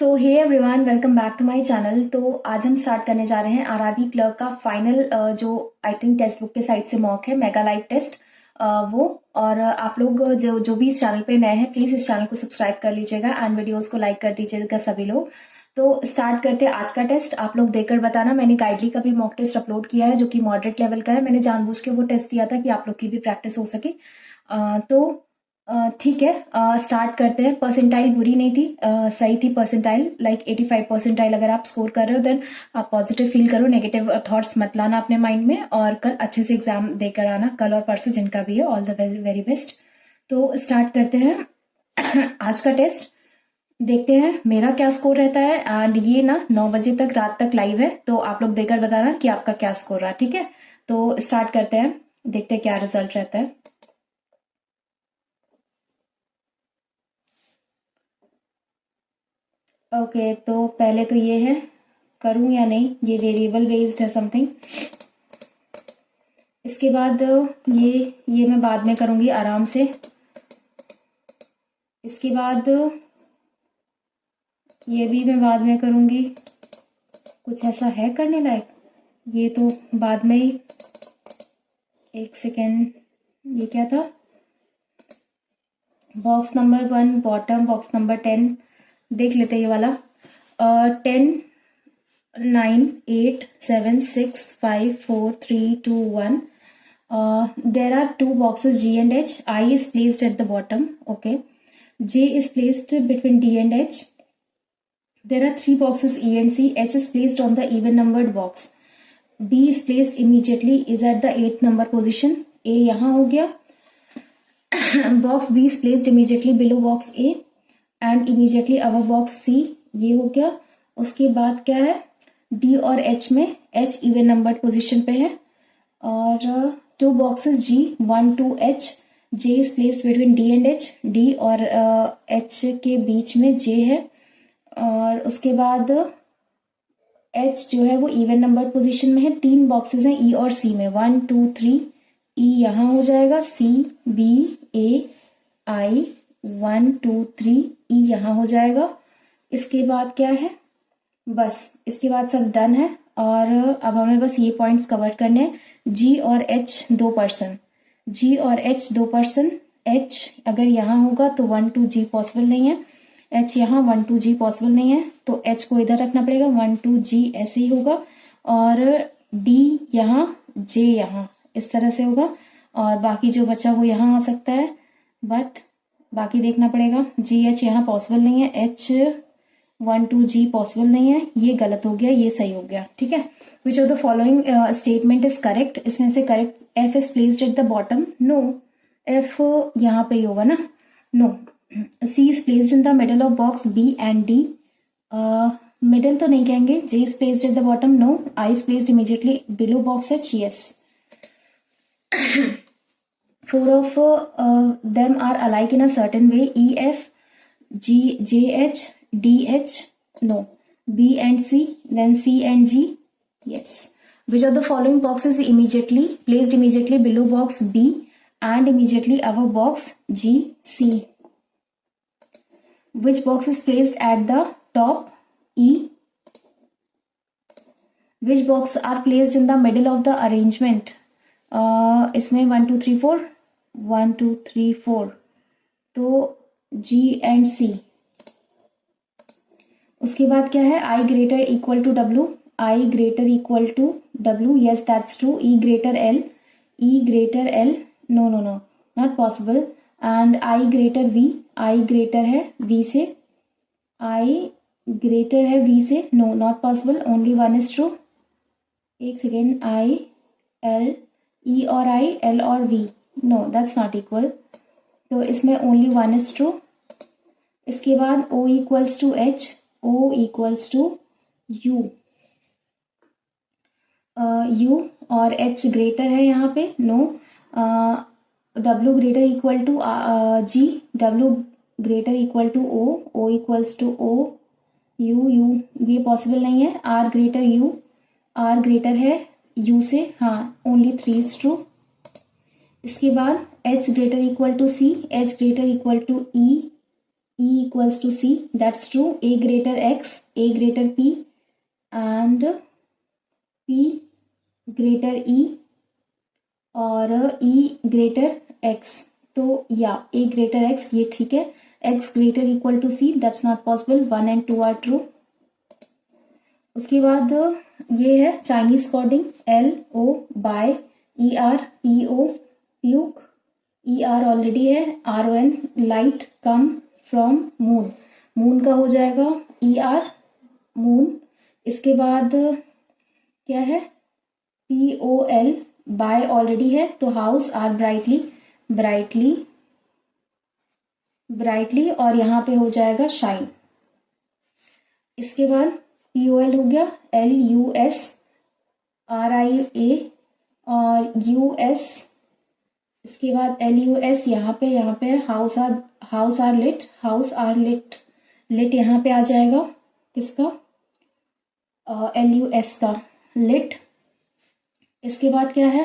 So hey everyone, welcome back to my channel. तो आज हम स्टार्ट करने जा रहे हैं आरआरबी क्लर्क का फाइनल जो आई थिंक टेक्स्ट बुक के साइड से मॉक है, मेगा लाइव टेस्ट वो। और आप लोग जो भी इस चैनल पे नए हैं, प्लीज़ इस चैनल को सब्सक्राइब कर लीजिएगा एंड वीडियोस को लाइक कर दीजिएगा सभी लोग। तो स्टार्ट करते हैं आज का टेस्ट। आप लोग देखकर बताना, मैंने गाइडली का भी मॉक टेस्ट अपलोड किया है जो कि मॉडरेट लेवल का है। मैंने जानबूझ के वो टेस्ट दिया था कि आप लोग की भी प्रैक्टिस हो सके। ठीक है, स्टार्ट करते हैं। परसेंटाइल बुरी नहीं थी, सही थी परसेंटाइल, लाइक 85 परसेंटाइल अगर आप स्कोर कर रहे हो देन आप पॉजिटिव फील करो, नेगेटिव थॉट्स मत लाना अपने माइंड में, और कल अच्छे से एग्जाम देकर आना, कल और परसों जिनका भी है। All the very best. तो स्टार्ट करते हैं आज का टेस्ट। देखते हैं मेरा क्या स्कोर रहता है। एंड ये ना 9 बजे तक, रात तक लाइव है, तो आप लोग देकर बताना कि आपका क्या स्कोर रहा। ठीक है, तो स्टार्ट करते हैं, देखते हैं क्या रिजल्ट रहता है। ओके, तो पहले तो ये है, करूं या नहीं, ये वेरिएबल बेस्ड है समथिंग। इसके बाद ये मैं बाद में करूंगी आराम से। इसके बाद ये भी मैं बाद में करूंगी। कुछ ऐसा है करने लायक? ये तो बाद में ही। एक सेकेंड, ये क्या था? Box number 1 bottom, box number 10 देख लेते हैं ये वाला। 10 9 8 7 6 5 4 3 2 1. There are two boxes G and H. I is placed at the bottom. Okay. J is placed between D and H. There are three boxes E and C. H is placed on the even numbered box. B is placed immediately, is at the 8th number position. A यहाँ हो गया. Box B is placed immediately below box A and immediately above box C. ये हो गया. उसके बाद क्या है? D और H में H even numbered position पे है. और two boxes G 1 2 H. J is placed between D and H. D और H के बीच में J है. और उसके बाद H जो है वो इवन नंबर पोजीशन में है। 3 बॉक्सेस हैं E और C में, 1 2 3. E यहाँ हो जाएगा, C B A I 1 2 3. E यहाँ हो जाएगा। इसके बाद क्या है? बस इसके बाद सब डन है। और अब हमें बस ये पॉइंट्स कवर करने हैं। G और H 2%, G और H 2%. H अगर यहाँ होगा तो 1 2 G पॉसिबल नहीं है। H यहाँ 1 2 G पॉसिबल नहीं है, तो H को इधर रखना पड़ेगा, 1 2 G ऐसे ही होगा। और D यहाँ, J यहाँ, इस तरह से होगा। और बाकी जो बचा वो यहाँ आ सकता है, बट बाकी देखना पड़ेगा। G H यहाँ पॉसिबल नहीं है, H 1 2 G पॉसिबल नहीं है। ये गलत हो गया, ये सही हो गया। ठीक है, which of the following statement is correct? इसमें से correct, F is placed at the bottom. No, F यहाँ पे ही होगा ना. No. C is placed in the middle of box B and D. Middle तो नहीं कहेंगे. J is placed at the bottom. No. I is placed immediately below box H. Yes. 4 of them are alike in a certain way. E F G J H D H. No. B and C, then C and G. Yes. Which of the following boxes immediately placed immediately below box B and immediately above box G C? Which box is placed at the top? E. Which box are placed in the middle of the arrangement? इसमें 1 2 3 4, 1 2 3 4, तो G and C. उसके बाद क्या है? I greater equal to W. I greater equal to W. Yes, that's true. E greater L. E greater L. No, no, no, not possible. And I greater V. I greater है V से. I greater है V से. No, not possible. Only one is true. एक second. I L, E और I, L और V. No, that's not equal. तो इसमें only one is true. इसके बाद O equals to H. O equals to U. U और H greater है यहाँ पे. No. W greater equal to G. W greater equal to O. O equals to O. U ये possible नहीं है. R greater U. R greater है U से. हाँ, only 3 is true. इसके बाद H greater equal to C. H greater equal to E. E equals to C. That's true. A greater X, A greater P, and P greater E और E greater X. तो या A greater X ये ठीक है. X greater equal to C, that's not possible. 1 and 2 are true. उसके बाद ये है Chinese coding. LO by ER PO प्यूक. ER ऑलरेडी है. RON light come from moon. Moon का हो जाएगा ER मून. इसके बाद क्या है POL बाय ऑलरेडी है तो house. Are brightly brightly brightly और यहाँ पे हो जाएगा शाइन. इसके बाद POL हो गया. LUS RIA और US. इसके बाद LUS यहाँ पे house are lit. House are lit. Lit यहाँ पे आ जाएगा किसका LUS का लिट. इसके बाद क्या है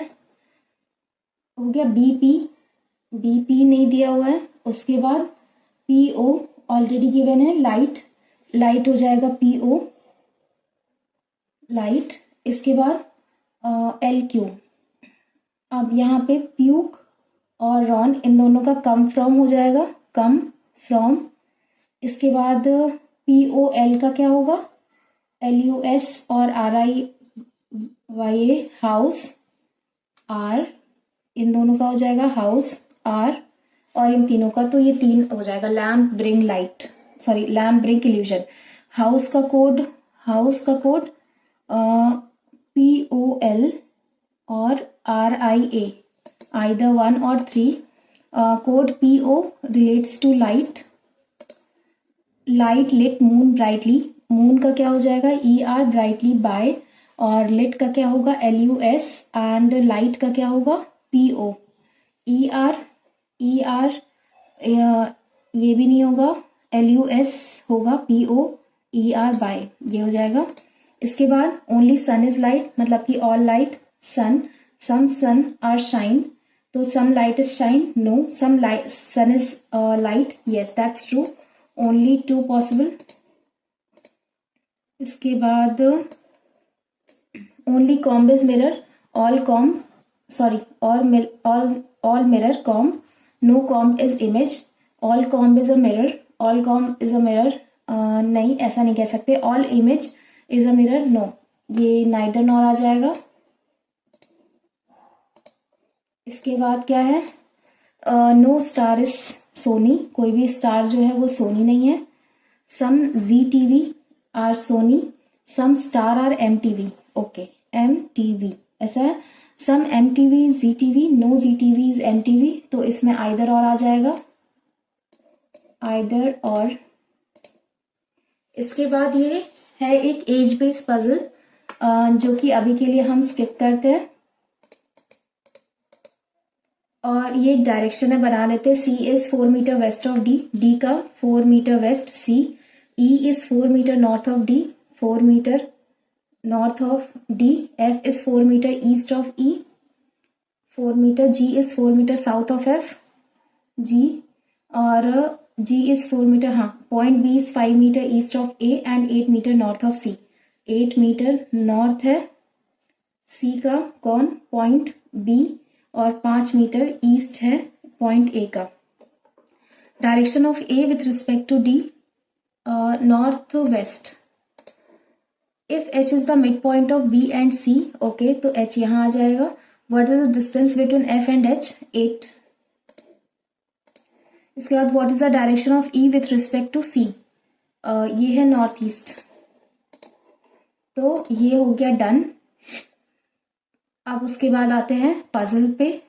हो गया BP नहीं दिया हुआ है. उसके बाद PO ऑलरेडी गिवन है. लाइट हो जाएगा PO लाइट. इसके बाद LQ. अब यहाँ पे प्यूक और रॉन इन दोनों का कम फ्रॉम हो जाएगा. Come from. इसके बाद POL का क्या होगा LUS और RIA हाउस. आर इन दोनों का हो जाएगा हाउस आर. और इन तीनों का तो ये 3 हो जाएगा. Lamp bring light lamp bring illusion. House का कोड POL और RIA either 1 or 3. Code PO relates to light lit moon brightly. Moon का क्या हो जाएगा ER brightly by. और लिट का क्या होगा LUS एंड लाइट का क्या होगा PO. ER ये भी नहीं होगा. LUS होगा PO ER बाय. ये हो जाएगा. इसके बाद ओनली सन इज लाइट मतलब कि all light sun. Some sun are shine. तो some light is shine. No some sun is light. Yes that's true. Only 2 possible. इसके बाद only comb is mirror. All mirror comb. No comb is image. All comb is a mirror. All comb is a mirror. नहीं ऐसा नहीं कह सकते. All image is a mirror. No ये neither nor आ जाएगा. इसके बाद क्या है नो स्टार इज सोनी. कोई भी स्टार जो है वो सोनी नहीं है. Some ZTV are Sony. Some Star are MTV. Okay MTV ऐसा है. Some MTV ZTV. No ZTV is MTV. तो इसमें आइदर और आ जाएगा. आइदर और. इसके बाद ये है एक एज बेस्ड पजल जो कि अभी के लिए हम स्किप करते हैं. और ये एक डायरेक्शन है बना लेते हैं. C is 4 metre west of D. D का 4 metre west C. E is 4 metre north of D. 4 metre north of D. F is 4 metre east of E. 4 metre. G is 4 metre south of F. G और G is 4 metre. हाँ point B is 5 metre east of A and 8 metre north of C. 8 metre north है C का कौन point B और 5 metre east है point A का. Direction of A with respect to D north west. If H is the mid point of B and C. Okay तो H यहाँ आ जाएगा. What is the distance between F and H 8. इसके बाद what is the direction of E with respect to C. ये है north east. तो ये हो गया डन. अब उसके बाद आते हैं पजल पे.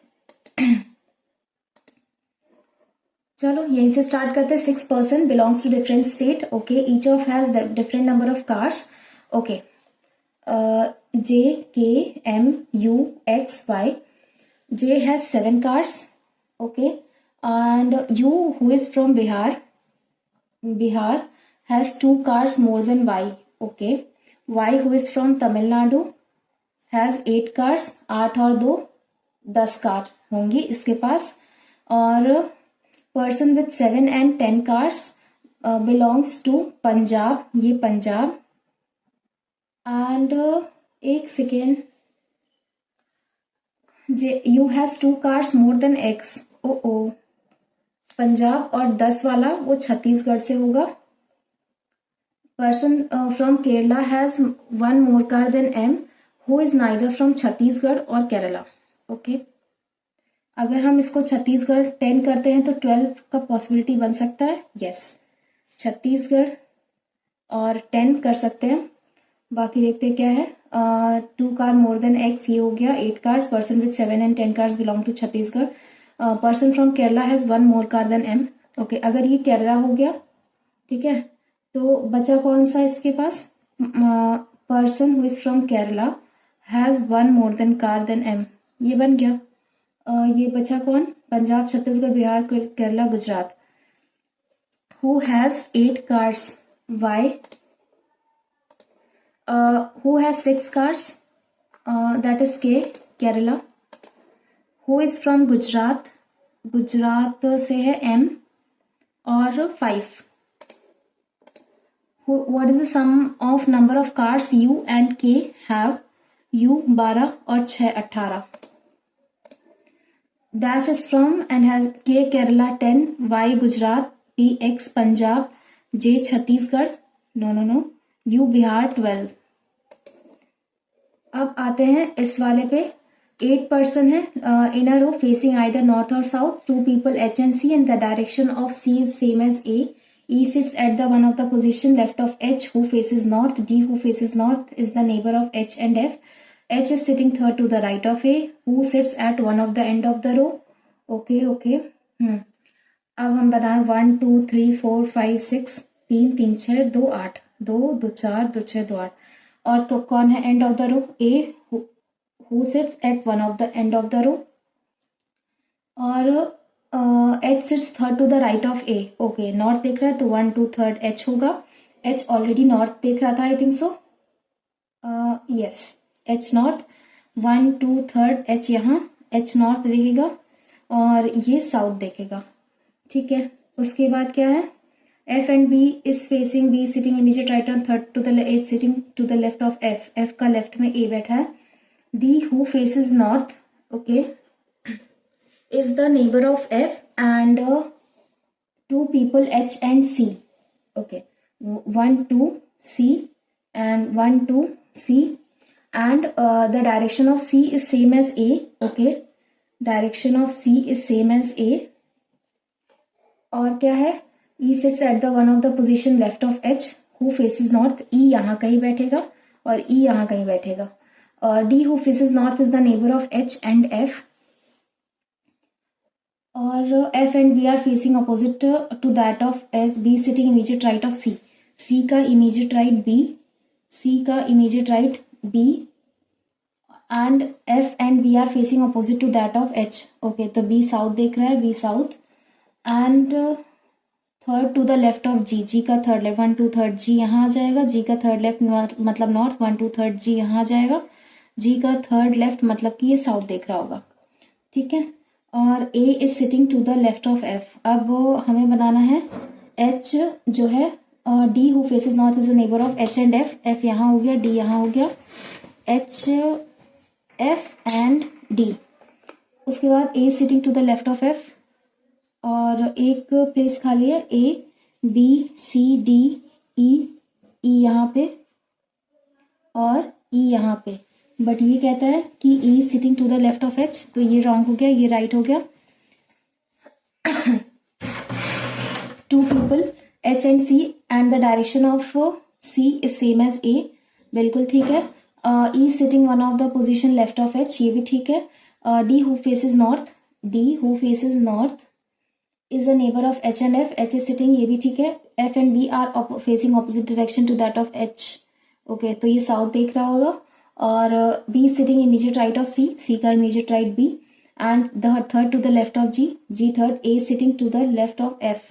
चलो यहीं से स्टार्ट करते हैं. 6 person belongs to different state. Okay each of has different number of cars. Okay JKMUXY. J has 7 cars. Okay and U who is from Bihar has 2 cars more than Y. Okay Y who is from Tamil Nadu has 8 cars. 8 और 2 10 car होंगी इसके पास. और person with 7 and 10 cars belongs to Punjab, ये Punjab. And एक second, you has 2 cars more than X. ओ पंजाब और 10 वाला वो छत्तीसगढ़ से होगा। Person from Kerala has 1 more car than M, who is neither from Chhattisgarh और केरला। ओके, अगर हम इसको छत्तीसगढ़ 10 करते हैं तो 12 का पॉसिबिलिटी बन सकता है। यस, छत्तीसगढ़ और 10 कर सकते हैं। बाकी देखते हैं क्या है। 2 कार मोर देन एक्स, ये हो गया 8 cars. Person with 7 and 10 cars belong to Chhattisgarh. Person from Kerala has 1 more car than them. Okay, अगर ये केरला हो गया, ठीक है, तो बचा कौन सा इसके पास? Person who is from Kerala has 1 more than car than them, ये बन गया। ये बचा कौन? Punjab, Chhattisgarh, Bihar, Kerala, Gujarat. Who has 8 cars? Y. Who has 6 cars? That is K, Kerala. Who is from Gujarat? Gujarat से है M और 5. What is the sum of number of cars U and K have? U 12 और 6 18. Dash is from and has K Kerala 10, Y Gujarat, P X Punjab, J Chhattisgarh, no, U Bihar 12. अब आते हैं इस वाले पे। 8 पर्सन है इन अ रो फेसिंग आइदर नॉर्थ और south. 2 people H and C and the direction of C is same as A. E sits at the one of the position left of H who faces north. D who faces north is the neighbor of H and F. H is sitting third to the right of A who sits at one of the end of the row. Okay. अब हम बनाए 1 2 3 4 5 6, 3 3 6 2 8, 2 2 4 2 6 2 8। और तो कौन है end of the row? A, who sits at one of the end of the row. और H sits third to the right of A. Okay, north देख रहा है तो 1 2 3 एच होगा। एच ऑलरेडी नॉर्थ देख रहा था, I think so. Yes, H north, 1 2 3 H यहाँ, एच नॉर्थ देखेगा और ये साउथ देखेगा। ठीक है, उसके बाद क्या है? F and B is facing B sitting immediate right on third to the A sitting to the left of F. F का लेफ्ट में A बैठा है। D who faces north, okay, is the neighbor of F and 2 people H and C. Okay, 1 2 C and 1 2 C and the direction of C is same as A. Okay, direction of C is same as A. और क्या है? E sits at the one of the position left of H who faces north. E यहाँ कहीं बैठेगा और E यहाँ कहीं बैठेगा। और D who faces north is the neighbor of H and F. और F and B are facing opposite to that of F. B sitting immediate right of C. C का immediate right B. C का immediate right B. And F and B are facing opposite to that of H. Okay, तो B south देख रहा है, B south and third to the left of G. G का third left, 1 2 3 जी यहाँ आ जाएगा। जी का थर्ड लेफ्ट मतलब नॉर्थ, 1 2 3 जी यहाँ आ जाएगा। जी का थर्ड लेफ्ट मतलब कि ये साउथ देख रहा होगा। ठीक है, और A is sitting to the left of F. अब हमें बनाना है एच जो है, D who faces north is the neighbour of H and F. F यहाँ हो गया, डी यहाँ हो गया, एच एफ एंड डी। उसके बाद A sitting to the left of F और एक प्लेस खाली है, ए बी सी डी ई, ई यहाँ पे और ई यहाँ पे। बट ये कहता है कि E sitting to the left of H, तो ये रॉन्ग हो गया, ये राइट हो गया। 2 people H and C and the direction of C is same as A, बिल्कुल ठीक है। E sitting one of the position left of H, ये भी ठीक है। D who faces north, D who faces north is the neighbor of H and F. H is sitting, ये भी ठीक है। F and B are facing opposite direction to that of H. Okay, तो ये साउथ देख रहा होगा। और B sitting immediate right of C. C का immediate right B and the third to the left of G. G third, A sitting to the left of F.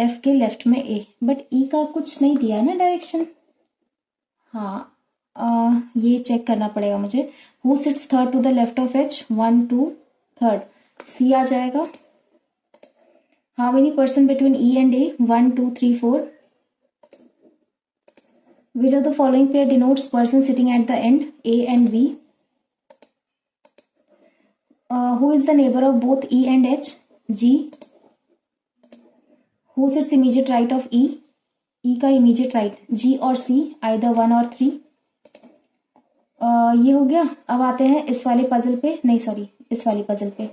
F के left में A, but E का कुछ नहीं दिया ना direction. हाँ, ये चेक करना पड़ेगा मुझे। Who sits third to the left of H? 1 2 3 C आ जाएगा। How many person between E and A? 1 2 3 4 which of the following pair denotes person sitting at the end, A and B. Who is the neighbor of both E and H? G. Who sits immediate right of E? E का immediate right, G और C, either 1 or 3. ये हो गया. अब आते हैं इस वाले पजल पे, नहीं सॉरी इस वाली पजल पे.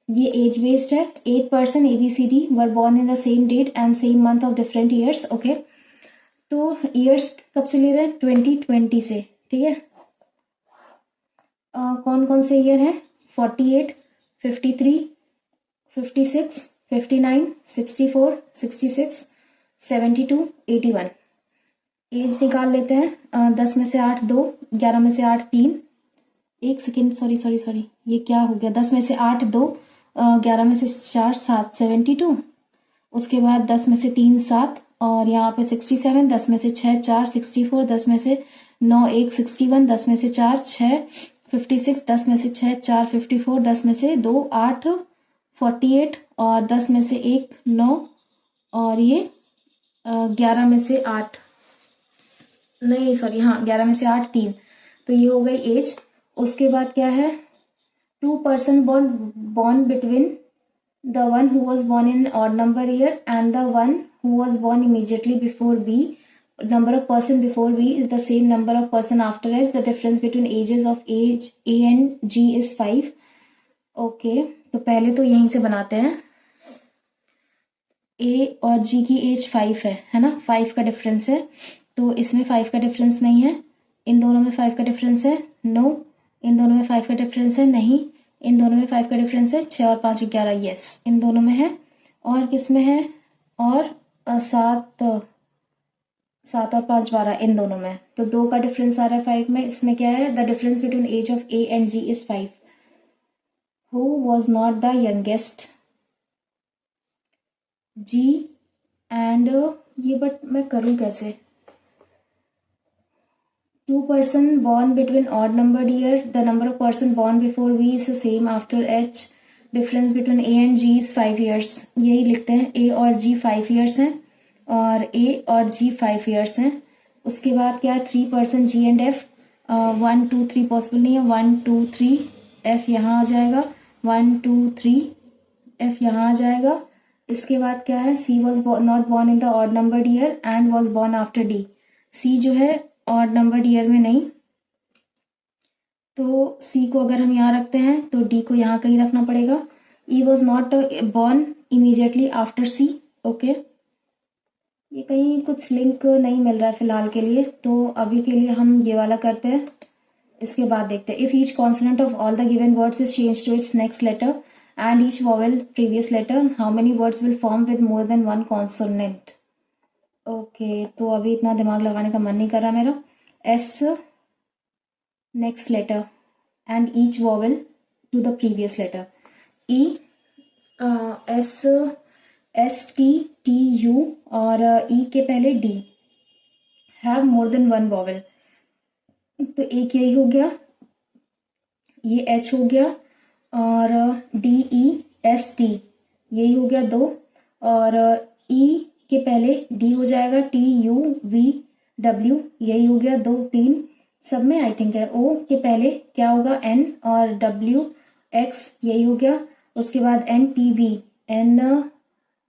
ये एज बेस्ड है. 8 person ABCD were born in the same date and same month of different years. Okay, तो ईयर्स कब से ले रहे हैं? 2020 से. ठीक है. कौन कौन से ईयर हैं? 48, 53, 56, 59, 64, 66, 72, 81. एज निकाल लेते हैं. 10 में से 8 2, 11 में से 8 3. एक सेकेंड, सॉरी ये क्या हो गया? 10 में से 8 2, 11 में से 4 7, 72. उसके बाद 10 में से 3 7 और यहाँ पे 67. 10 में से 6 4, 64. 10 में से 9 1, 61. 10 में से 4 6, 56. 10 में से 6 4, 54. 10 में से 2 8, 48 और 10 में से 1 9 और ये 11 में से 8, नहीं सॉरी हाँ 11 में से 8 3. तो ये हो गई एज. उसके बाद क्या है? 2 person born between the one who was born in odd number year and the one who was born immediately before B. Number of person before B is the same number of person after H. The difference between ages of age A and G is 5. Okay, तो पहले तो यहीं से बनाते हैं. A और G की as 5 है ना? 5 का डिफरेंस है. तो इसमें 5 का डिफरेंस नहीं है. इन दोनों में 5 का डिफरेंस है? नो. इन दोनों में 5 का डिफरेंस है? नहीं. इन दोनों में 5 का डिफरेंस है? 6 और 5 11. यस, इन दोनों में है. और किस में है? और 7 और 5 12, इन दोनों में. तो 2 का डिफरेंस आ रहा है 5 में. इसमें क्या है? The difference between age of A and G is 5. Who was not the youngest? G and ये, बट मैं करूँ कैसे? 2 person born between odd numbered year. The number of person born before V is the same after H. Difference between A and G is 5 years. यही लिखते हैं. A और G 5 years हैं और A और G 5 years हैं. उसके बाद क्या है? 3 person G and F. 1 2 3 possible नहीं है. 1 2 3 F यहाँ आ जाएगा. 1 2 3 F यहाँ आ जाएगा. इसके बाद क्या है? C was not born in the odd numbered year and was born after D. C जो है ऑड नंबर्ड ईयर में नहीं. तो सी को अगर हम यहाँ रखते हैं तो डी को यहाँ कहीं रखना पड़ेगा. E was not born immediately after C. Okay, ये कहीं कुछ लिंक नहीं मिल रहा है फिलहाल के लिए, तो अभी के लिए हम ये वाला करते हैं. इसके बाद देखते हैं. If each consonant of all the given words is change to its next letter and each vowel previous letter, how many words will form with more than one consonant? Okay, तो अभी इतना दिमाग लगाने का मन नहीं कर रहा मेरा. S next letter and each vowel to the previous letter. E S S T T U और ई के पहले D have more than one vowel. तो एक यही हो गया, ये एच हो गया और डी ई एस टी यही हो गया 2 और ई के पहले डी हो जाएगा. टी यू वी डब्ल्यू यही हो गया 2 3 सब में आई थिंक है. ओ के पहले क्या होगा? एन और डब्ल्यू एक्स यही हो गया. उसके बाद N T V N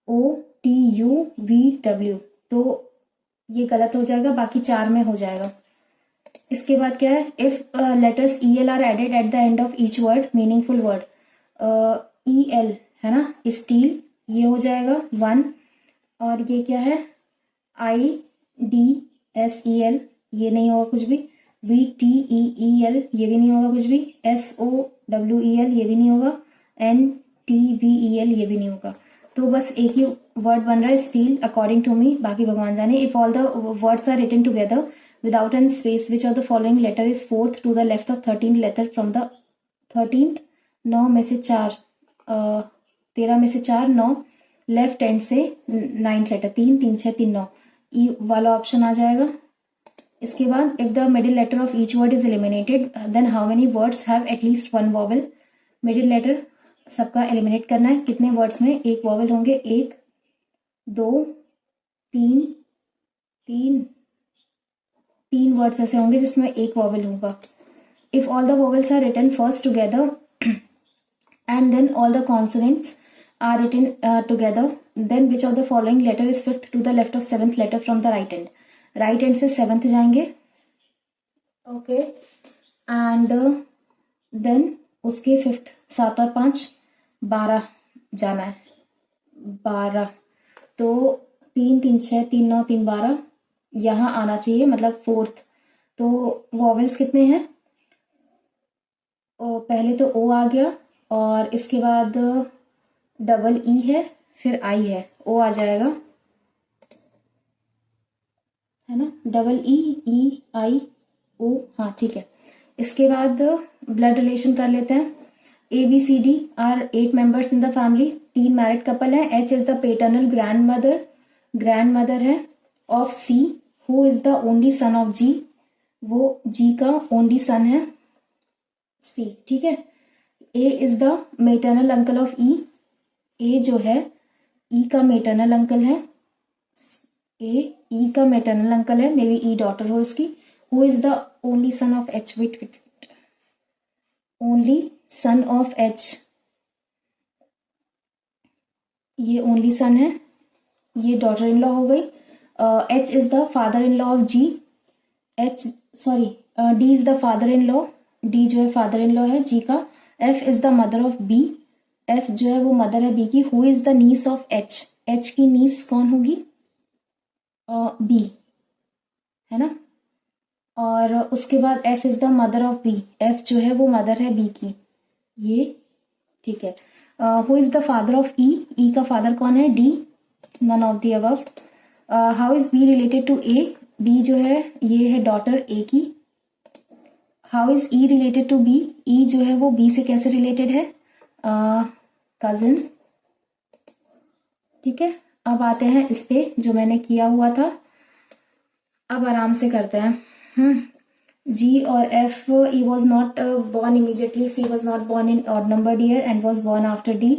O T U V W. तो ये गलत हो जाएगा, बाकी 4 में हो जाएगा. इसके बाद क्या है? If letters E L are added at the end of each word, meaningful word. E L है ना, स्टील ये हो जाएगा 1 और ये क्या है? I D S E L ये नहीं होगा कुछ भी. V T E E L ये भी नहीं होगा कुछ भी. S O W E L ये भी नहीं होगा. N T V E L ये भी नहीं होगा. तो बस एक ही वर्ड बन रहा है स्टील अकॉर्डिंग टू मी, बाकी भगवान जाने. If all the words are written together without an space, which of the following letter is 4th to the left of 13th letter from the 13th. 9 में से 4 13 में से 4 9 लेफ्ट एंड से 9th letter 3 3 6 3 9 ई वाला option आ जाएगा. इसके बाद if the middle letter of each word is eliminated then how many words have at least one vowel? Middle letter सबका एलिमिनेट करना है. कितने वर्ड्स में एक वॉवेल होंगे? 1 2 3 3 3 वर्ड्स ऐसे होंगे जिसमें एक वॉवल होगा. If all the vowels are written first together and then all the consonants are written together, then which of the following letter is fifth to the left of seventh letter from the right end? Right end से seventh जाएंगे. Okay. And then उसके fifth, 7 और 5 12 जाना है. 12 तो 3 3 6 3 9 3 12 यहाँ आना चाहिए, मतलब फोर्थ. तो वॉवेल्स कितने हैं? पहले तो ओ आ गया और इसके बाद डबल ई है, फिर आई है, ओ आ जाएगा, है ना. डबल ई आई ओ, हाँ ठीक है. इसके बाद ब्लड रिलेशन कर लेते हैं. A B C D are 8 members in the family. 3 married couple है. H is the paternal grandmother है of C. Who is the only son of G? वो जी का ओनली सन है C. ठीक है. A is the maternal uncle of E. A जो है ई का मेटर्नल अंकल है. ए ई का मेटर्नल अंकल है, मे बी ई डॉटर हो इसकी. Who is the only son of H? Wait, only son of H, ये ओनली सन है, ये डॉटर इन लॉ हो गई. H is the father in law of G. D is the father in law. D जो है father in law है G का. F is the mother of B. F जो है वो मदर है बी की. Who is the niece of H? H की नीस कौन होगी? बी, है ना. और उसके बाद F is the mother of B. F जो है वो मदर है बी की, ये ठीक है. Who is the father of E? E का फादर कौन है? D. None of the above. How is B related to A? B जो है ये है डॉटर ए की. How is E related to B? E जो है वो बी से कैसे रिलेटेड है? कजिन. ठीक है. अब आते हैं इस पे जो मैंने किया हुआ था. अब आराम से करते हैं. जी और F. E was not born immediately. C was not born in odd numbered year and was born after D.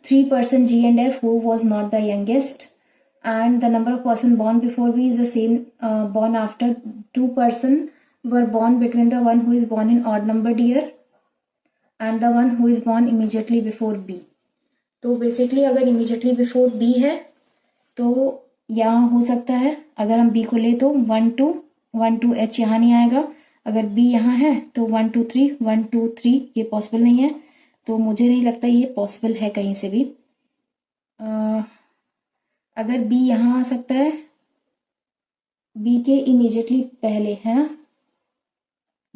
3 person G and F who was not the youngest, and the number of person born before B is the same born after. 2 person were born between the one who is born in odd numbered year and the one who is born immediately before B. तो basically अगर immediately before B है तो यहाँ हो सकता है, अगर हम बी को ले तो 1 2 एच यहाँ नहीं आएगा. अगर बी यहाँ है तो 1 2 3 1 2 3 ये पॉसिबल नहीं है. तो मुझे नहीं लगता ये पॉसिबल है कहीं से भी. अगर बी यहाँ आ सकता है, बी के इमीजिएटली पहले है ना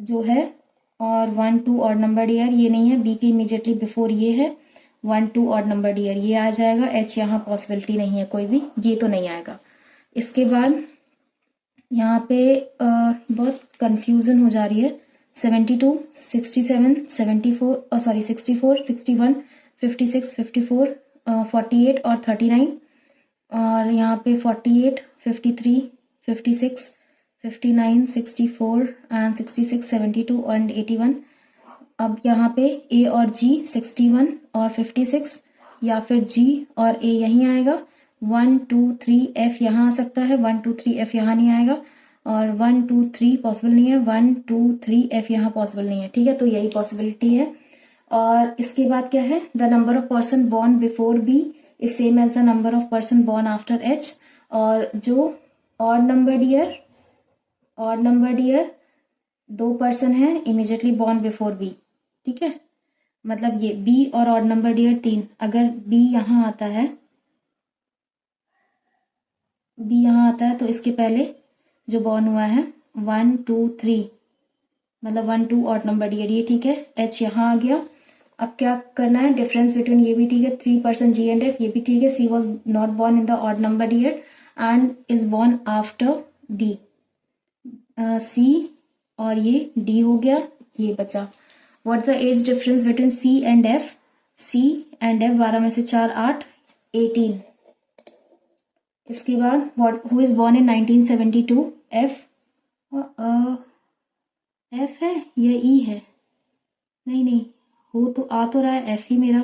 जो है, और 1 2 ऑड नंबर ईयर ये नहीं है. बी के इमीजिएटली बिफोर ये है 1 2 ऑड नंबर ईयर, ये आ जाएगा. एच यहाँ पॉसिबिलिटी नहीं है कोई भी, ये तो नहीं आएगा. इसके बाद यहाँ पे बहुत कंफ्यूजन हो जा रही है. 72 67 74 64 61 56 54 48 और 39, और यहाँ पे 48 53 56 59 64 एंड 66 72 और 81. अब यहाँ पे ए और जी 61 और 56, या फिर जी और ए यहीं आएगा. 1 2 3 एफ यहाँ आ सकता है. 1 2 3 एफ यहाँ नहीं आएगा, और 1 2 3 पॉसिबल नहीं है. 1 2 3 एफ यहाँ पॉसिबल नहीं है. ठीक है, तो यही पॉसिबिलिटी है. और इसके बाद क्या है? The number of person born before B is same as the number of person born after H. और जो ऑड नंबर्ड ईयर 2 पर्सन है इमीजिएटली बॉर्न बिफोर बी. ठीक है, मतलब ये बी और ऑड नंबर ईयर 3. अगर बी यहाँ आता है, तो इसके पहले जो बॉर्न हुआ है 1 2 3, मतलब 1 2 ऑड नंबर ईयर, ये ठीक है. एच यहाँ आ गया. अब क्या करना है? डिफरेंस बिटवीन, ये भी ठीक है. 3 पर्सन जी एंड एफ, ये भी ठीक है. C was not born in the odd number year and is born after D. C और ये डी हो गया, ये बचा. What the age difference between C and F? C and F 12 में से 4 8 18. इसके बाद what who is born in 1972? F. F है या ई है? नहीं, हो तो आ तो रहा है एफ ही मेरा.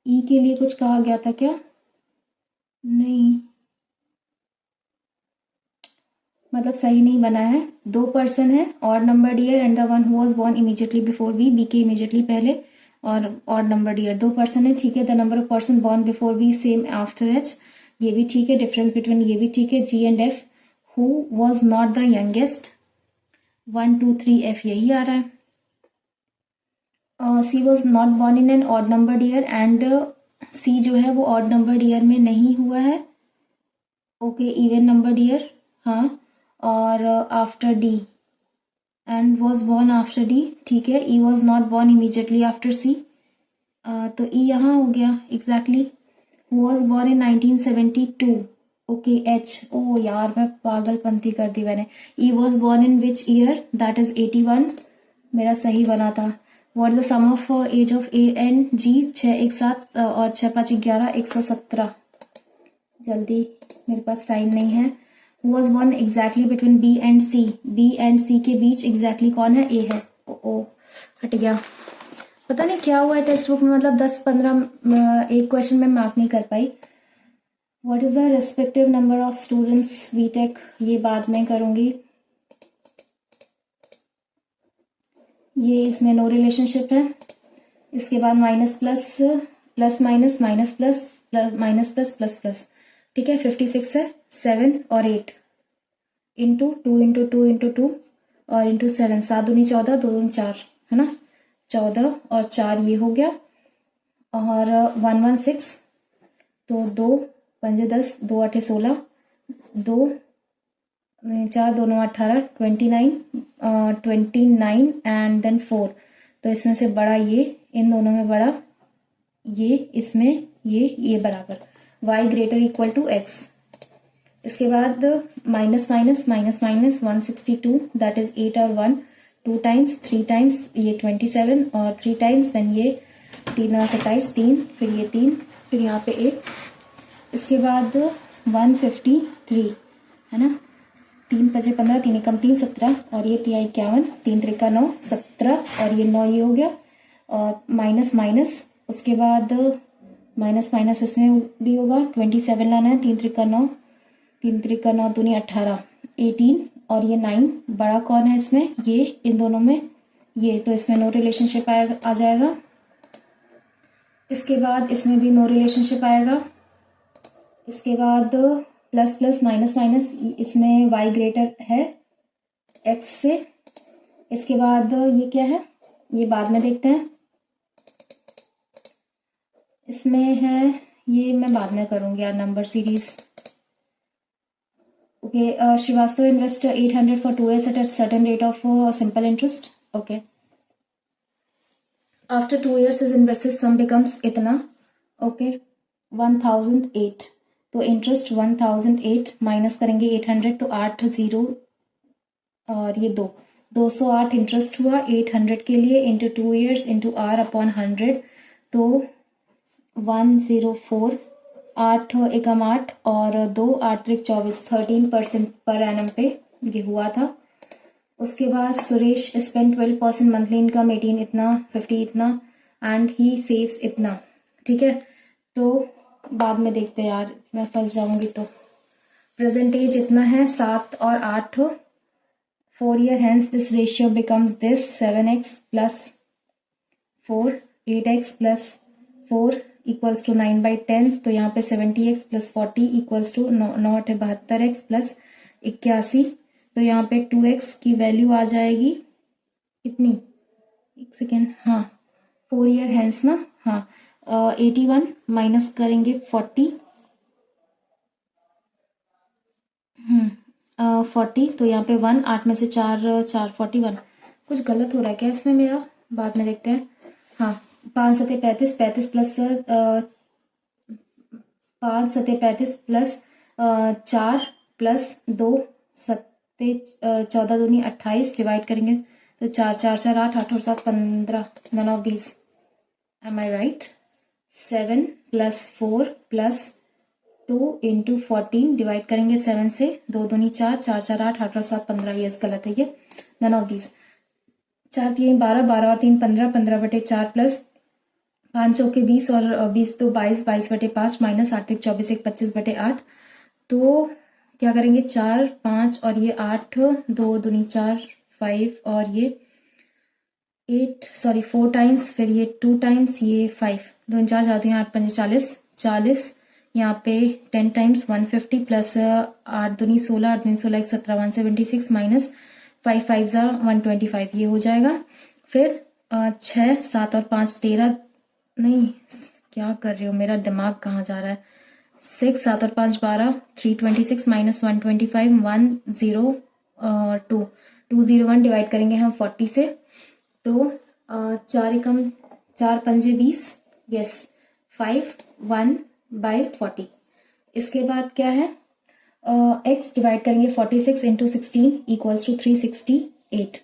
ई के लिए कुछ कहा गया था क्या? नहीं, मतलब सही नहीं बना है। 2 पर्सन है, odd number year and the one who was born immediately before B के इमीडिएटली पहले, और ऑड नंबर ईयर 2 पर्सन है, ठीक है। The number of person born before B same after H, ये भी ठीक है। डिफरेंस बिटवीन, ये भी ठीक है। G and F, who was not the youngest, 1 2 3 F यही आ रहा है। C was not born in an odd number year and C जो है वो ऑड नंबर ईयर में नहीं हुआ है, ओके। इवन नंबर ईयर, हाँ। और after D, and was born after D, ठीक है। E was not born immediately after C, तो ई यहाँ हो गया exactly. Who was born in 1972, okay. H, ओ यार मैं पागलपंती कर दी मैंने। E was born in which year, that is 81, मेरा सही बना था। What the sum of age of A and G, 6 1 7 और 6 5 11, 117। जल्दी, मेरे पास टाइम नहीं है। Who was born exactly between B and C, B and C के बीच एग्जैक्टली कौन है, ए है। ओ हट गया। पता नहीं क्या हुआ है टेक्स्ट बुक में, मतलब 10 15 एक क्वेश्चन में मार्क नहीं कर पाई। What is the respective number of students BTech, ये बाद में करूंगी। ये इसमें नो रिलेशनशिप है। इसके बाद minus plus, plus minus, minus plus, minus plus, plus plus, ठीक है। 56 है, 7 और 8 इंटू 2 इंटू 2 इंटू 2 और इंटू 7, 7 दूनी 14, 2 दूनी 4, है ना। 14 और 4 ये हो गया, और 116, तो 2 पंजे 10, 2 8 16, 2 4 2 9 18, 29, 29 एंड देन 4, तो इसमें से बड़ा ये, इन दोनों में बड़ा ये, इसमें ये बराबर y greater equal to x। इसके बाद minus minus minus minus 162, that is 8 और 1, 2 टाइम्स 3 टाइम्स ये 27 और 3 टाइम्स देन ये 3 और 27, 3 फिर ये 3 फिर यहाँ पे 1। इसके बाद 153 है ना, 3 5 15, 3 एकम 3 17 और ये 3 51, 3 त्रिका 9 17 और ये 9 ये हो गया, और माइनस माइनस, उसके बाद माइनस माइनस इसमें भी होगा, 27 लाना है, 3 त्रिका 9, 3 त्रिका 9 दूनी 18, 18 और ये 9, बड़ा कौन है इसमें, ये, इन दोनों में ये, तो इसमें नो रिलेशनशिप आ जाएगा। इसके बाद इसमें भी नो रिलेशनशिप आएगा। इसके बाद प्लस प्लस माइनस माइनस, इसमें y ग्रेटर है x से। इसके बाद ये क्या है, ये बाद में देखते हैं। इसमें है, ये मैं बाद में करूंगी यार, number series. Okay, Srivastava invest 800 for 2 years at a certain rate of simple interest, okay. After 2 years is invested sum becomes इतना, ओके, 1008, तो इंटरेस्ट 1008 माइनस करेंगे 800, तो 8 0 और ये 208 इंटरेस्ट हुआ 800 के लिए, into 2 years into r upon 100, तो 104, 8 एकम 8 और 2 8 त्रिक 24, 13% पर एनम पे ये हुआ था। उसके बाद सुरेश स्पेंड 12% मंथली इनकम, 18 इतना, 50 इतना एंड ही सेव्स इतना, ठीक है। तो बाद में देखते हैं यार, मैं फंस जाऊंगी। तो प्रेजेंट एज इतना है 7 और 8, 4 year hence this ratio becomes this 7x plus 4, 8x plus 4 equals to 9/10, तो यहाँ पे 70x plus 40 equals to 9/72x plus 81, तो यहाँ पे 2x की वैल्यू आ जाएगी कितनी, एक सेकेंड, हाँ 4 year hence ना, हाँ 81 माइनस करेंगे 40, 40, तो यहाँ पे 1, 8 में से 4 4 41, कुछ गलत हो रहा है क्या इसमें मेरा, बाद में देखते हैं। हाँ 5 7 35, 35 प्लस 5 7 35 प्लस 4 प्लस 2 7 14 दूनी 28, डिवाइड करेंगे तो 4 4 4 8, 8 और 7 15, none of these, am I right. 7 plus 4 plus 2 into 14, divide करेंगे 7 से, 2 दूनी 4 4 4 8, 8 और 7 15, ये गलत है ये, नन ऑफ दीज। 4 3 12, 12 और 3 15, 15/4 प्लस 5 चौके 20 और 20 तो 22, 22/5 माइनस 8 3 24, 1 25/8, तो क्या करेंगे 4 5 और ये 8, 2 दूनी 4 5 और ये 8 सॉरी 4 टाइम्स, फिर ये 2 टाइम्स, ये 5 2 4 जाते हैं 8 5 40 40, यहाँ पे 10 टाइम्स 150 प्लस 8 दूनी 16 8 दूनी 16 17 176 माइनस 5 5 125 ये हो जाएगा। फिर 6 7 और 5 13, नहीं क्या कर रही हो, मेरा दिमाग कहाँ जा रहा है। 6 7 और 5 12 326 माइनस 125 102 201 डिवाइड करेंगे हम 40 से, तो 4 एकम 4 पंजे 20, यस 5 1/40। इसके बाद क्या है x डिवाइड करेंगे 46 इंटू 16 इक्वल्स टू 368,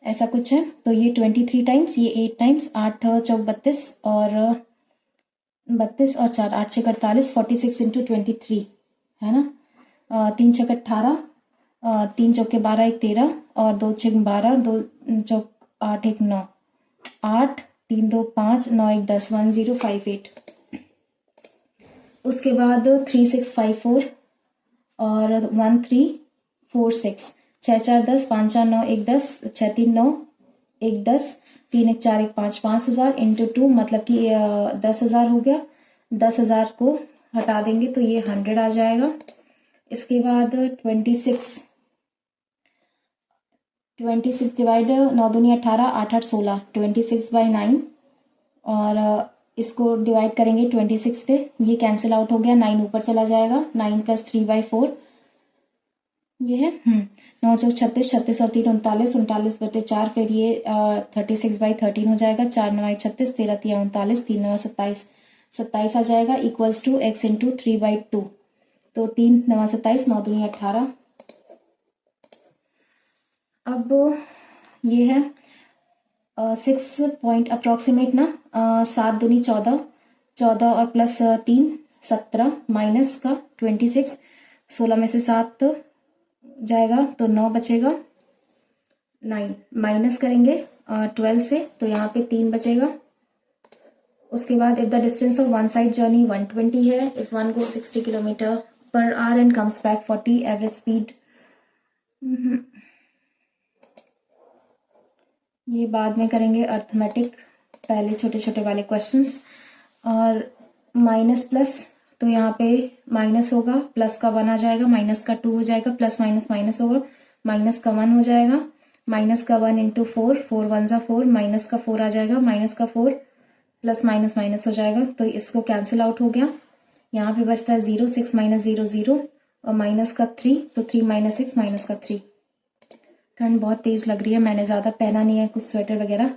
ऐसा कुछ है। तो ये 23 टाइम्स, ये 8 टाइम्स, 8 चौक 32 और 32 और 4 8 6 48, 46 इंटू 23 है ना। 3 6 18, 3 चौके 12 1 13 और 2 6 12, 2 चौक 8 1 9 8 3 2 5 9 1 10 1058। उसके बाद 3654 और 1346, 6 4 10 5 4 9 1 10 6 3 9 1 10 3 1 4 1 5 5000 इंटू 2 मतलब कि 10,000 हो गया। 10,000 को हटा देंगे तो ये 100 आ जाएगा। इसके बाद 26 डिवाइड 9 दूनी 18 8 8 16 26/9 और इसको डिवाइड करेंगे 26 से, ये कैंसिल आउट हो गया, 9 ऊपर चला जाएगा, 9 + 3/4 ये है 9 चौक 36 36 और 3 39 39/4, फिर ये 36/13 हो जाएगा, 4 9 36 13 3 39 3 9 27 27 आ जाएगा इक्वल्स टू x इंटू 3/2, तो 3 9 27 9 दूनी 18। अब ये है 6 पॉइंट अप्रॉक्सीमेट ना, 7 दूनी 14 14 और प्लस 3 17 माइनस का 26, 16 में से 7 जाएगा तो 9 बचेगा, 9 माइनस करेंगे 12 से तो यहाँ पे 3 बचेगा। उसके बाद if the distance of one side journey 120 है, if one go 60 km/h and comes back 40, average speed ये बाद में करेंगे अर्थमेटिक, पहले छोटे छोटे वाले क्वेश्चंस। और माइनस प्लस तो यहाँ पे माइनस होगा, प्लस का 1 आ जाएगा, माइनस का 2 हो जाएगा, प्लस माइनस माइनस होगा, माइनस का 1 हो जाएगा, माइनस का 1 इंटू 4 4 1 ज़ा 4, माइनस का 4 आ जाएगा, माइनस का 4 प्लस माइनस माइनस हो जाएगा, तो इसको कैंसिल आउट हो गया। यहाँ पे बचता है 0 6 माइनस 0 0 और माइनस का 3, तो 3 माइनस 6 माइनस का 3। ठंड बहुत तेज लग रही है, मैंने ज़्यादा पहना नहीं है कुछ स्वेटर वगैरह।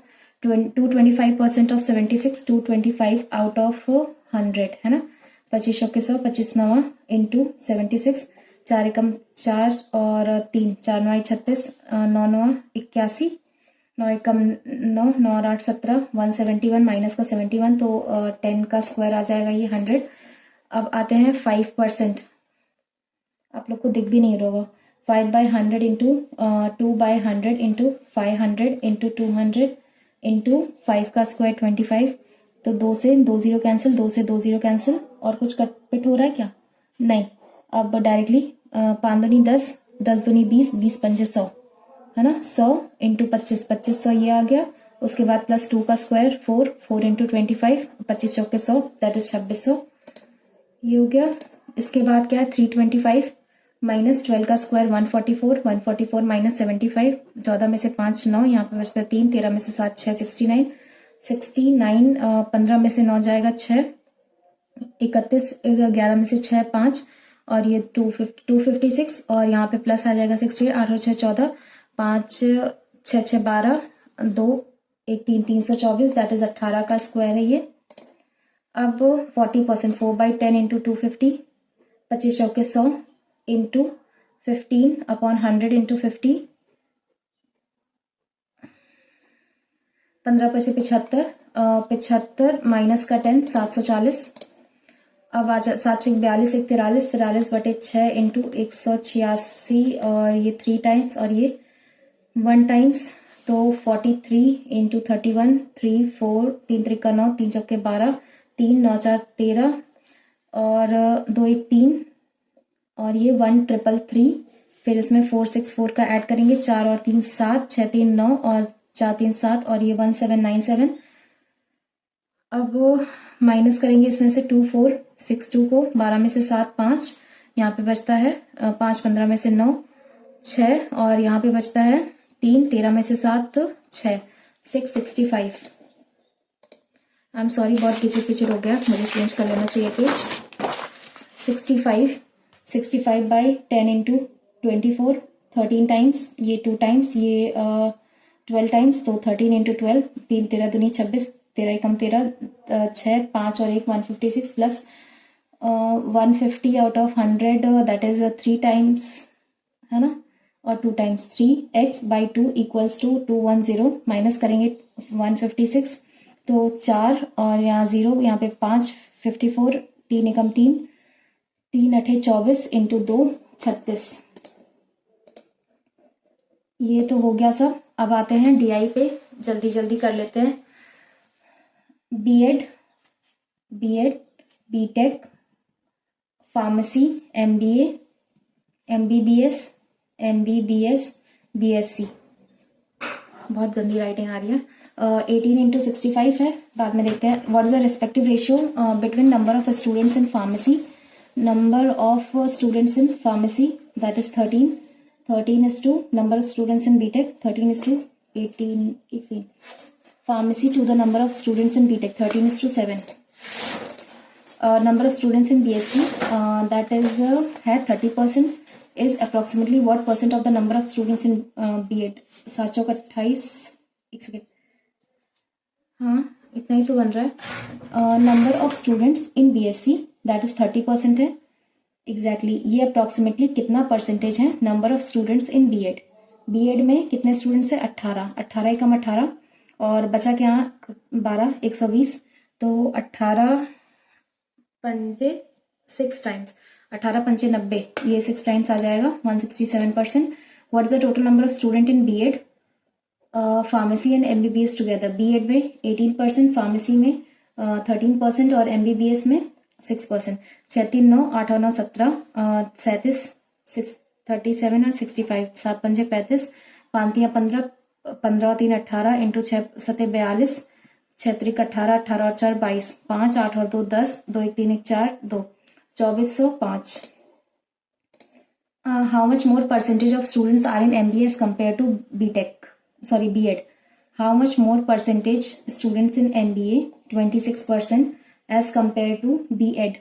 225% ऑफ 76, 225 आउट ऑफ 100 है ना, 25 के 100 25 9 इंटू 76, 4 एकम 4 और 3 4 9 36 9 9 81 9 एकम 9 9 और 8 17 171 माइनस का 71, तो 10 का स्क्वायर आ जाएगा ये 100। अब आते हैं 5%, आप लोग को दिख भी नहीं रहा होगा, 5/100 इंटू 2/100 इंटू 500 इंटू 200 इंटू 5 का स्क्वायर 25, तो 2 से 2 0 कैंसिल, 2 से 2 0 कैंसिल, और कुछ कट पिट हो रहा है क्या, नहीं। अब डायरेक्टली 5 दूनी 10 10 दूनी 20 20 पंजे 100 है ना, 100 इंटू 25 2500 ये आ गया। उसके बाद प्लस 2 का स्क्वायर 4 4 इंटू 25 25 चौके 100 दैट इज 2600 ये हो गया। इसके बाद क्या है 325 माइनस 12 का स्क्वायर 144 144 माइनस 75, 14 में से 5 9, यहाँ पे बचता है 3, 13 में से 7 6 69 69 15 में से 9 जाएगा 6 31 11 में से 6 5 और ये 256 और यहाँ पे प्लस आ जाएगा 68 8 और 6 14 5 6 6 12 2 1 3 324 दैट इज 18 का स्क्वायर है ये। अब 40% 4/10 इंटू 250 25 चौके 100 इंटू 15/100 इंटू 50 15 पचे 75 75 माइनस का 10 740। अब आ जा 7 6 42 1 43 43/6 इंटू 186 और ये 3 टाइम्स और ये 1 टाइम्स, तो 43 इंटू 31 3 4 3 3 9 3 चौके 12 3 9 4 13 और 2 1 3 और ये 1333, फिर इसमें 464 का ऐड करेंगे, 4 और 3 7, 6 3 9 और 4 3 7 और ये 1797। अब माइनस करेंगे इसमें से 2462 को, 12 में से 7 5, यहाँ पे बचता है 5 15 में से 9 6 और यहाँ पे बचता है 3, 13 में से 7 6, 665। आई एम सॉरी, बहुत पिछड़ हो गया, मुझे चेंज कर लेना चाहिए पेज। 65 65 बाई 10 इंटू 24, 13 टाइम्स, ये 2 टाइम्स, ये 12 टाइम्स, तो 13 इंटू 12, 3 13 दूनी 26, 13 एकम 13, 6 5 और 1 156 plus 150 out of 100, that is 3 times, है ना, और 2 times 3x by 2 equals to 210, minus करेंगे 156, तो 4 और यहाँ 0, यहाँ पे 5 54, 3 एकम 3, 3 अठे 24 इंटू 2 36। ये तो हो गया सब। अब आते हैं DI पे, जल्दी जल्दी कर लेते हैं। B Ed, B Tech, pharmacy, MBA, MBBS, BSc। बहुत गंदी राइटिंग आ रही है। 18 इंटू 65 है, बाद में देखते हैं। What is the respective ratio between number of students in pharmacy, number of students in pharmacy, that is 13 is to number of students in BTech, 13 is to 18, pharmacy to the number of students in BTech, 13 is to 7. Number of students in BSc, that is है 30%, is approximately what percent of the number of students in B.Ed? 7 चौक 28, एक second, हाँ इतना ही तो बन रहा है। Number of students in BSc, that is 30% है, exactly ये अप्रॉक्सीमेटली कितना परसेंटेज है number of students in B Ed में कितने स्टूडेंट्स हैं? 18, 18 एकम 18 और बचा क्या 12, 120, तो 18 पंजे 6 टाइम्स, 18 पंजे 90, ये 6 टाइम्स आ जाएगा, 167%। What is the total number of student in B Ed, pharmacy and MBBS together? B Ed में 18%, फार्मेसी में 13% और MBBS में 6%। 6 3 9, 8 और 9 17, 37, 37 और 65, 7 पंजे 35, 5 3 15, 15 और 3 18 इंटू 6 7 42, 6 3 18, 18 और 4 22, 5 8 और 2 10, 2 1 3 1 4 2, 2405। How much more percentage of students are in MBA as compared to BEd? How much more percentage students in MBA? 26% as compared to BEd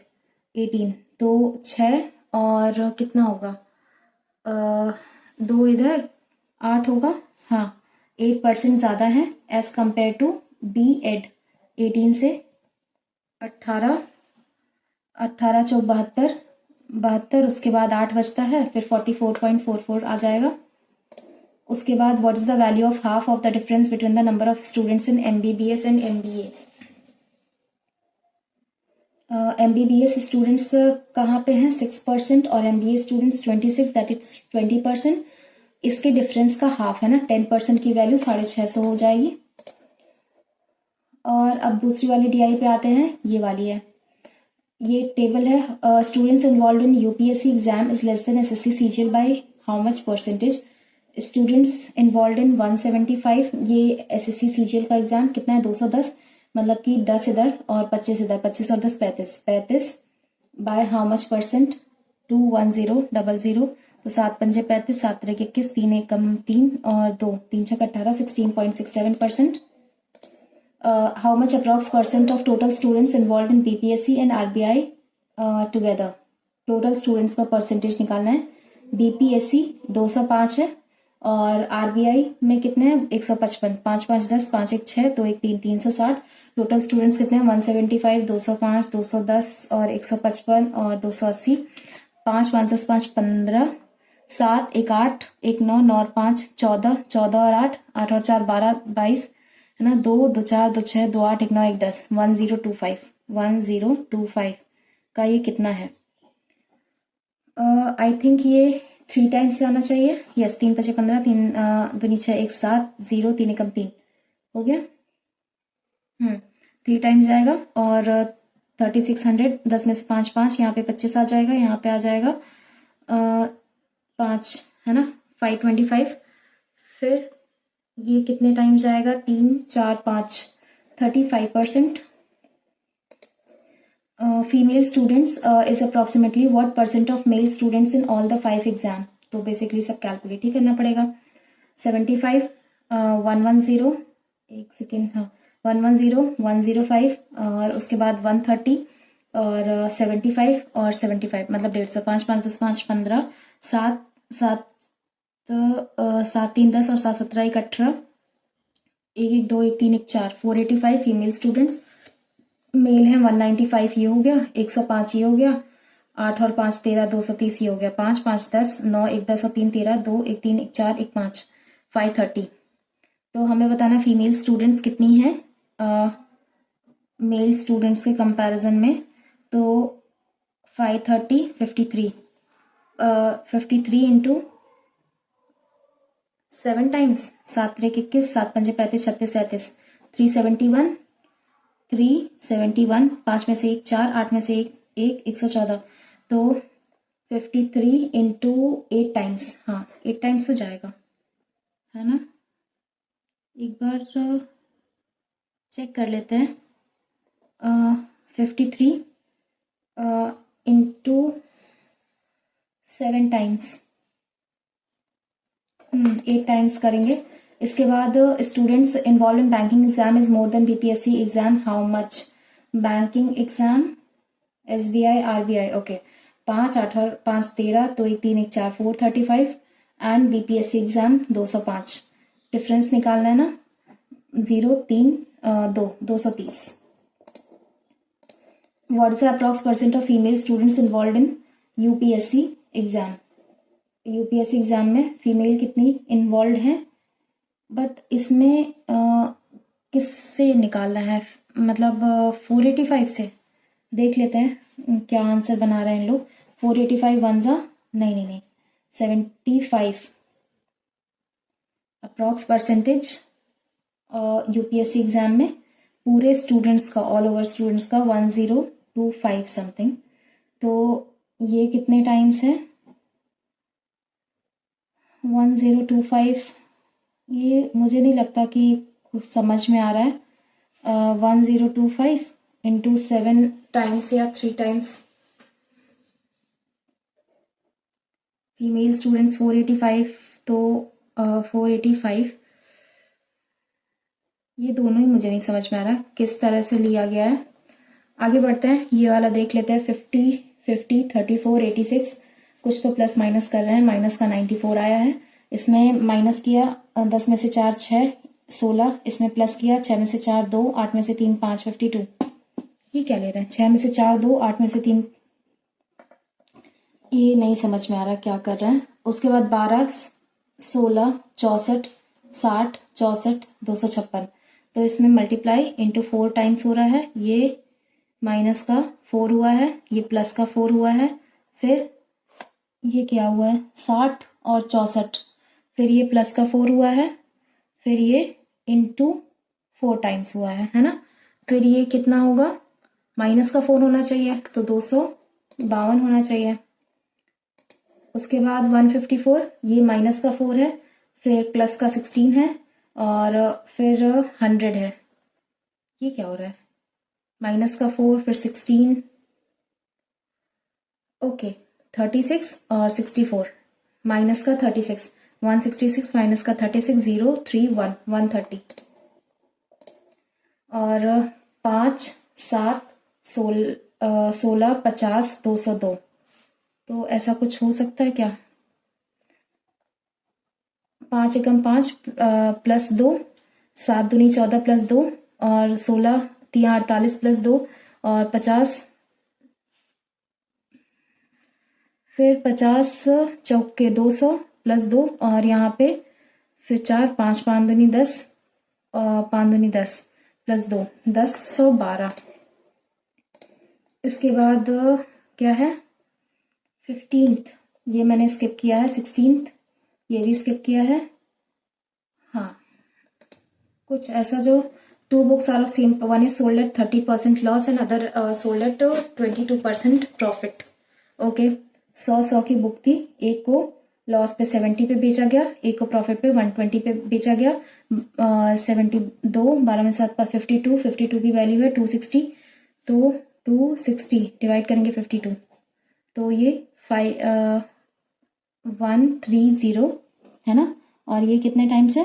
18, तो 6 और कितना होगा, 2 इधर 8 होगा, हाँ 8% ज़्यादा है एज कम्पेयर टू BEd 18 से। 18 18 चौक 72, 72, उसके बाद 8 बचता है, फिर 44.44 आ जाएगा। उसके बाद what is the value of half of the difference between the number of students in MBBS and MBA? MBBS students कहाँ पे हैं? 6% और MBA स्टूडेंट्स 26, दैट इज 20%। इसके डिफरेंस का हाफ है ना, 10% की वैल्यू 650 हो जाएगी। और अब दूसरी वाली DI पे आते हैं, ये वाली है, ये टेबल है। Students involve in UPSC exam is less than SSC CGL by how much percentage? Students involve in 175, ये SSC CGL का एग्जाम कितना है? 210, मतलब कि 10 इधर और 25 इधर, 25 और 10 35, 35 बाय हाउ मच परसेंट? 21000, तो 7 पंजे 35, 7 त्रिक 21, 3 एकम 3 और 2 3 छक 18, 16.67%। How much approx percent of total students involve in BPSC and RBI together? Total students का परसेंटेज निकालना है। BPSC 205 है और RBI में कितने हैं? 155, 5 5 10, 5 1 6, 2 1 3, 360। टोटल स्टूडेंट्स कितने हैं? 175, 205, 210 और 155 और 280। 5 5 10 5 15, 7 1 8, 1 9, 9 और 5 14, 14 और 8, 8 और 4 12, 22, है ना, 2 2 4 2 6 2 8 1 9 1 10, 1025 का ये कितना है? आई थिंक ये 3 टाइम्स जाना चाहिए। यस, 3 5 15, 3 2 6 1 7 0, 3 एकम 3 हो गया। 3 टाइम्स जाएगा और 3600, 10 में से 5 5, यहाँ पे 25 आ जाएगा, यहाँ पे आ जाएगा 5 है ना, 525। फिर ये कितने टाइम जाएगा, 3 4 5, 35%। Female students is approximately what percent of male students in all the 5 exam. तो बेसिकली सब कैलकुलेट ही करना पड़ेगा। 75, 110, एक सेकेंड, हाँ 110, 105 और उसके बाद 130 और 75 और 75 मतलब 150, 5 5 10 5 15, 7 7 7 3 10 और 7 17 1 18, 1 1 2 1 3 1 4, 485 फीमेल स्टूडेंट्स। मेल है 195, ये हो गया। 105 ये हो गया। 8 और 5 13, 230 ये हो गया। 5 5 10, 9 1 10 और 3 13, 2 1 3 1 4 1 5, 530। तो हमें बताना फीमेल स्टूडेंट्स कितनी है मेल स्टूडेंट्स के कंपैरिजन में। तो 530, 53, 53 इंटू 7 टाइम्स, 7 3 21, 7 5 35, 36 37, 371, 371, 5 में से 1 4, 8 में से 1 114। तो 53 इंटू 8 टाइम्स, हाँ 8 टाइम्स हो जाएगा, है ना। एक बार चेक कर लेते हैं। 53 इंटू 7 टाइम्स, 8 टाइम्स करेंगे। इसके बाद students involve in banking exam is more than BPSC exam how much. Banking exam SBI RBI, okay. 5 8 और 5 13, तो 1 3 1 4, 435 एंड बीपीएससी एग्जाम 205। डिफरेंस निकालना है ना, 0 3 2, 230। What is the approx percent of female students involve in UPSC exam. UPSC exam में female कितनी involve हैं, but इसमें किससे निकालना है, मतलब 485 से देख लेते हैं क्या आंसर बना रहे हैं लोग। 485 वन जा, नहीं नहीं नहीं, 75 अप्रॉक्स परसेंटेज यूपीएससी एग्जाम में पूरे स्टूडेंट्स का, ऑल ओवर स्टूडेंट्स का 1025 समथिंग। तो ये कितने टाइम्स है, 1025। ये मुझे नहीं लगता कि कुछ समझ में आ रहा है। 1025 इंटू 7 टाइम्स या 3 टाइम्स। फीमेल स्टूडेंट्स 485, तो 485, ये दोनों ही मुझे नहीं समझ में आ रहा किस तरह से लिया गया है। आगे बढ़ते हैं, ये वाला देख लेते हैं। 50 50 34 86, कुछ तो प्लस माइनस कर रहे हैं। माइनस का 94 आया है, इसमें माइनस किया 10 में से 4 6 16, इसमें प्लस किया 6 में से 4 2, 8 में से 3 5, 52। ये क्या ले रहे हैं, 6 में से 4 2, 8 में से 3, ये नहीं समझ में आ रहा क्या कर रहे हैं। उसके बाद 12 16 64 60 64 256, तो इसमें मल्टीप्लाई इंटू 4 टाइम्स हो रहा है। ये माइनस का 4 हुआ है, ये प्लस का 4 हुआ है, फिर ये क्या हुआ है 60 और 64, फिर ये प्लस का 4 हुआ है, फिर ये इंटू 4 टाइम्स हुआ है ना। फिर ये कितना होगा, माइनस का 4 होना चाहिए, तो 252 होना चाहिए। उसके बाद 154, ये माइनस का 4 है, फिर प्लस का 16 है और फिर 100 है। ये क्या हो रहा है, माइनस का 4 फिर 16, ओके 36 और 64, माइनस का 36, 166 माइनस का 36, 0 3 1, 130 और 5 7 16 50 202। तो ऐसा कुछ हो सकता है क्या, 5 एकम 5 प्लस 2, 7 दूनी 14 प्लस 2 और 16 3 48 प्लस 2 और 50, फिर 50 चौके 200 प्लस 2 और यहाँ पे फिर 4 5 5 दूनी 10 और 5 दूनी 10 प्लस 2 1012। इसके बाद क्या है 15th, ये मैंने स्किप किया है। 16th ये भी स्किप किया है। हाँ कुछ ऐसा जो 2 books are of same, one is sold at 30% loss and other sold at 22% profit. Okay, 100 की बुक थी, एक को लॉस पे 70 पे बेचा गया, एक को प्रॉफिट पे 120 पे बेचा गया। 72, 12 में 7 पर 52, 52 की वैल्यू है 260, तो 260 डिवाइड करेंगे 52, तो ये 130 है ना। और ये कितने टाइम्स है?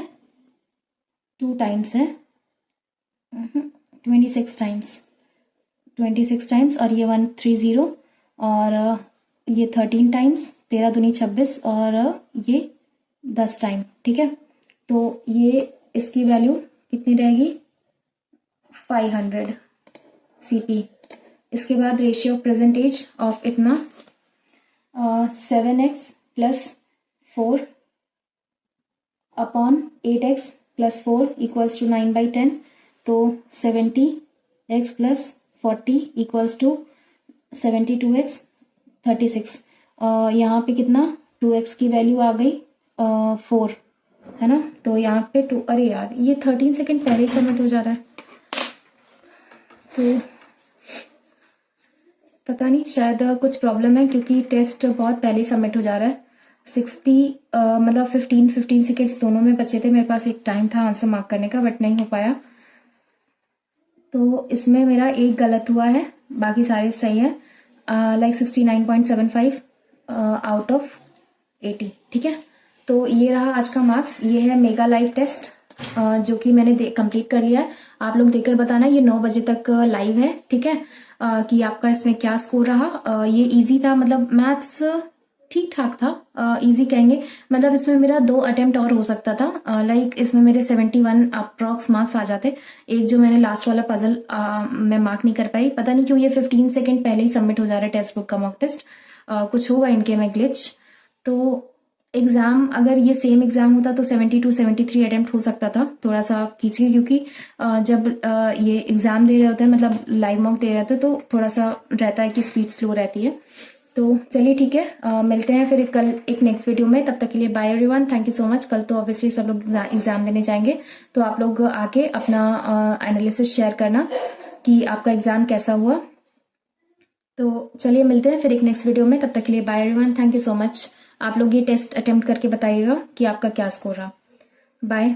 2 टाइम्स है, 26 टाइम्स, 26 टाइम्स। और ये 130, और ये 13 टाइम्स, 13 दूनी 26, और ये 10 टाइम, ठीक है। तो ये इसकी वैल्यू कितनी रहेगी? 500 CP। इसके बाद रेशियो ऑफ परसेंटेज ऑफ इतना 7x plus 4 upon 8x plus 4 equals to 9/10, तो 70x plus 40 equals to 72x 36। यहाँ पे कितना 2x की वैल्यू आ गई 4, है ना। तो यहाँ पे 2, अरे यार ये 13 सेकेंड पहले ही सबमिट हो जा रहा है, तो पता नहीं शायद कुछ प्रॉब्लम है, क्योंकि टेस्ट बहुत पहले ही सबमिट हो जा रहा है। 60 मतलब 15 सेकेंड्स दोनों में बचे थे। मेरे पास एक टाइम था आंसर मार्क करने का, बट नहीं हो पाया। तो इसमें मेरा एक गलत हुआ है, बाकी सारे सही है। लाइक 69.75 आउट ऑफ 80, ठीक है। तो ये रहा आज का मार्क्स। ये है मेगा लाइव टेस्ट जो कि मैंने कंप्लीट कर लिया है। आप लोग देखकर बताना, ये 9 बजे तक लाइव है, ठीक है। कि आपका इसमें क्या स्कोर रहा। ये इजी था, मतलब मैथ्स ठीक ठाक था, इजी कहेंगे। मतलब इसमें मेरा 2 अटेम्प्ट और हो सकता था, लाइक इसमें मेरे 71 अप्रॉक्स मार्क्स आ जाते। एक जो मैंने लास्ट वाला पजल मैं मार्क नहीं कर पाई, पता नहीं क्यों ये 15 सेकेंड पहले ही सबमिट हो जा रहा है टेक्स्ट बुक का मॉक टेस्ट। कुछ होगा इनके में ग्लिच। तो एग्ज़ाम अगर ये सेम एग्ज़ाम होता तो 72 73 अटेम्प्ट हो सकता था। थोड़ा सा खींचिए, क्योंकि जब ये एग्ज़ाम दे रहे होते हैं, मतलब लाइव मॉक दे रहे होते हैं, तो थोड़ा सा रहता है कि स्पीड स्लो रहती है। तो चलिए ठीक है, मिलते हैं फिर कल एक नेक्स्ट वीडियो में। तब तक के लिए bye everyone, thank you so much. कल तो ऑब्वियसली सब लोग एग्ज़ाम देने जाएंगे, तो आप लोग आके अपना एनालिसिस शेयर करना कि आपका एग्ज़ाम कैसा हुआ। तो चलिए मिलते हैं फिर एक नेक्स्ट वीडियो में। तब तक के लिए bye everyone, thank you so much. आप लोग ये टेस्ट अटेम्प्ट करके बताइएगा कि आपका क्या स्कोर रहा। बाय।